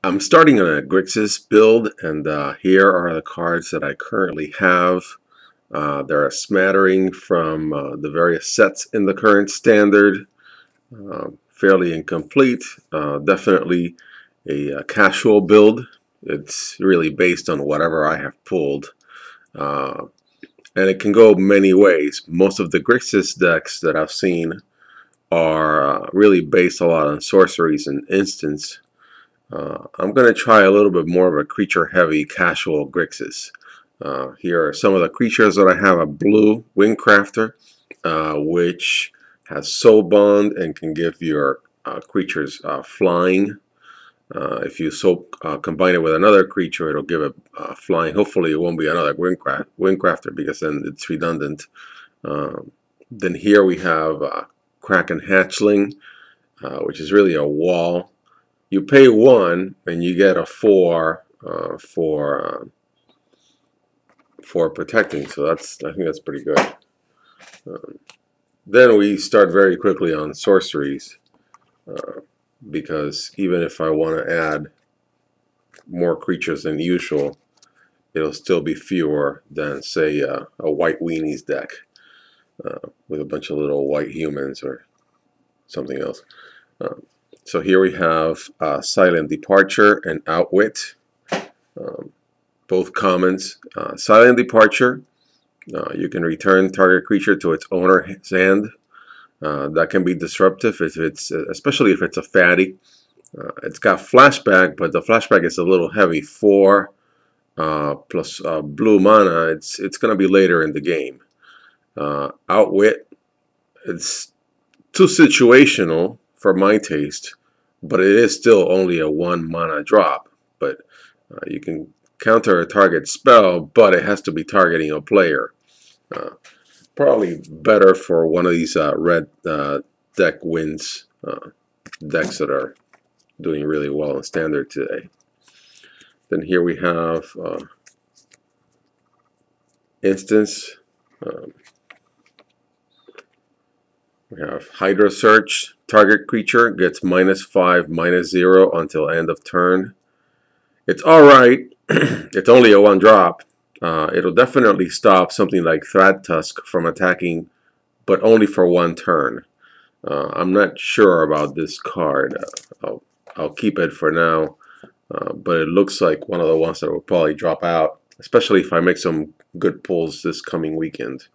I'm starting on a Grixis build, and here are the cards that I currently have. There are a smattering from the various sets in the current standard. Fairly incomplete. Definitely a casual build. It's really based on whatever I have pulled. Uh, and it can go many ways. Most of the Grixis decks that I've seen are really based a lot on sorceries and instants. I'm going to try a little bit more of a creature-heavy casual Grixis. Here are some of the creatures that I have. A blue Wingcrafter, which has Soul Bond and can give your creatures flying. If you combine it with another creature, it'll give it flying. Hopefully it won't be another Wingcrafter because then it's redundant. Then here we have Kraken Hatchling, which is really a wall. You pay 1 and you get a 4 for protecting, so I think that's pretty good. Then we start very quickly on sorceries, because even if I want to add more creatures than usual, it'll still be fewer than, say, a white weenies deck with a bunch of little white humans or something else. So here we have Silent Departure and Outwit, both commons. Silent Departure, you can return target creature to its owner's hand. That can be disruptive, especially if it's a fatty. It's got flashback, but the flashback is a little heavy. 4 plus blue mana. It's going to be later in the game. Outwit, it's too situational for my taste, but it is still only a 1 mana drop. But you can counter a target spell, but it has to be targeting a player. Probably better for one of these red deck wins decks that are doing really well in standard today. Then here we have instance. We have Hydra Search. Target creature gets -5, -0 until end of turn. It's alright. It's only a 1 drop. It'll definitely stop something like Thragtusk from attacking, but only for 1 turn. I'm not sure about this card. I'll keep it for now, but it looks like one of the ones that will probably drop out, especially if I make some good pulls this coming weekend.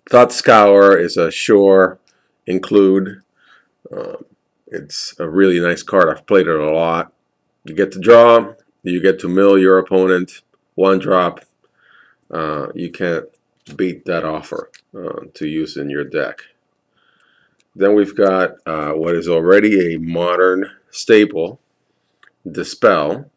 Thought Scour is a sure include. It's a really nice card. I've played it a lot. You get to draw, you get to mill your opponent, 1 drop. You can't beat that offer to use in your deck. Then we've got what is already a modern staple, Dispel.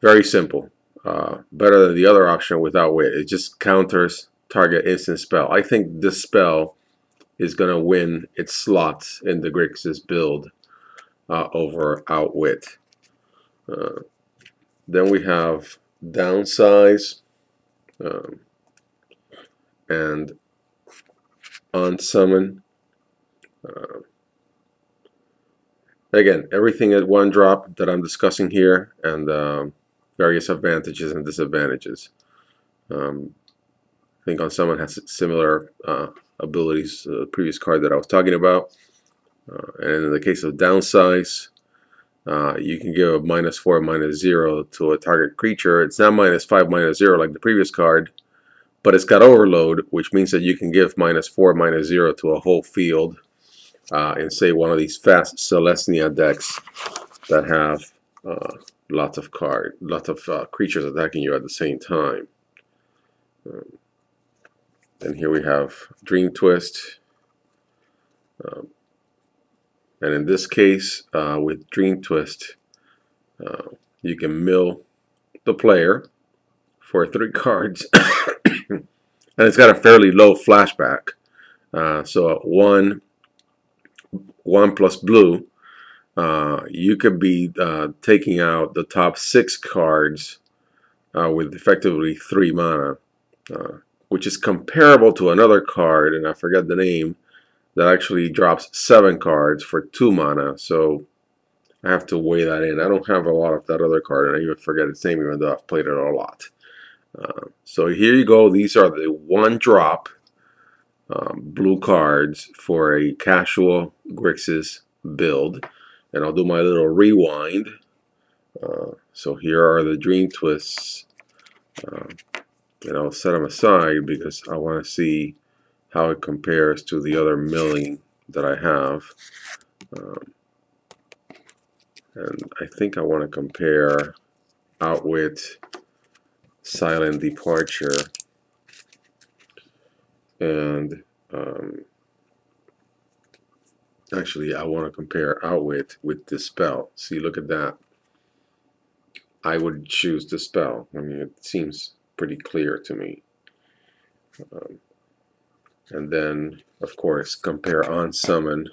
Very simple. Better than the other option without wit. It just counters target instant spell. I think this spell is going to win its slots in the Grixis build over Outwit. Then we have Downsize and Unsummon. Again, everything at 1 drop that I'm discussing here, and various advantages and disadvantages. I think Unsummon has similar abilities to the previous card that I was talking about. And in the case of Downsize, you can give a -4, -0 to a target creature. It's not -5, -0 like the previous card, but it's got Overload, which means that you can give -4, -0 to a whole field in, say, one of these fast Celestia decks that have lots of creatures attacking you at the same time. And here we have Dream Twist. And in this case, with Dream Twist, you can mill the player for 3 cards. And it's got a fairly low flashback. So at 1 plus blue, you could be taking out the top 6 cards with effectively 3 mana. Which is comparable to another card, and I forget the name, that actually drops 7 cards for 2 mana. So I have to weigh that in. I don't have a lot of that other card, and I even forget its name, even though I've played it a lot. So here you go. These are the 1-drop blue cards for a casual Grixis build. And I'll do my little rewind. So here are the Dream Twists. And I'll set them aside because I want to see how it compares to the other milling that I have. And I think I want to compare Outwit, Silent Departure, and actually I want to compare Outwit with Dispel. See, look at that. I would choose Dispel. I mean, it seems pretty clear to me. And then, of course, compare Unsummon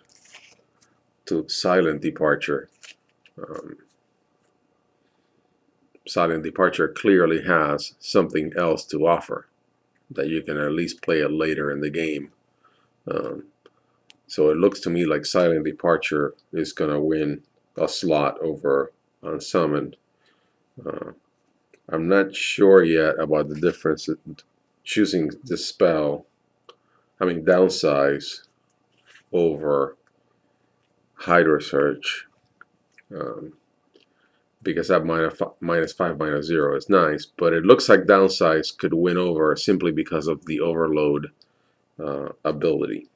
to Silent Departure. Silent Departure clearly has something else to offer that you can at least play it later in the game. So it looks to me like Silent Departure is going to win a slot over Unsummoned. I'm not sure yet about the difference in choosing Dispel, Downsize over Hydro Search. Because that -5/-0 is nice, but it looks like Downsize could win over simply because of the Overload ability.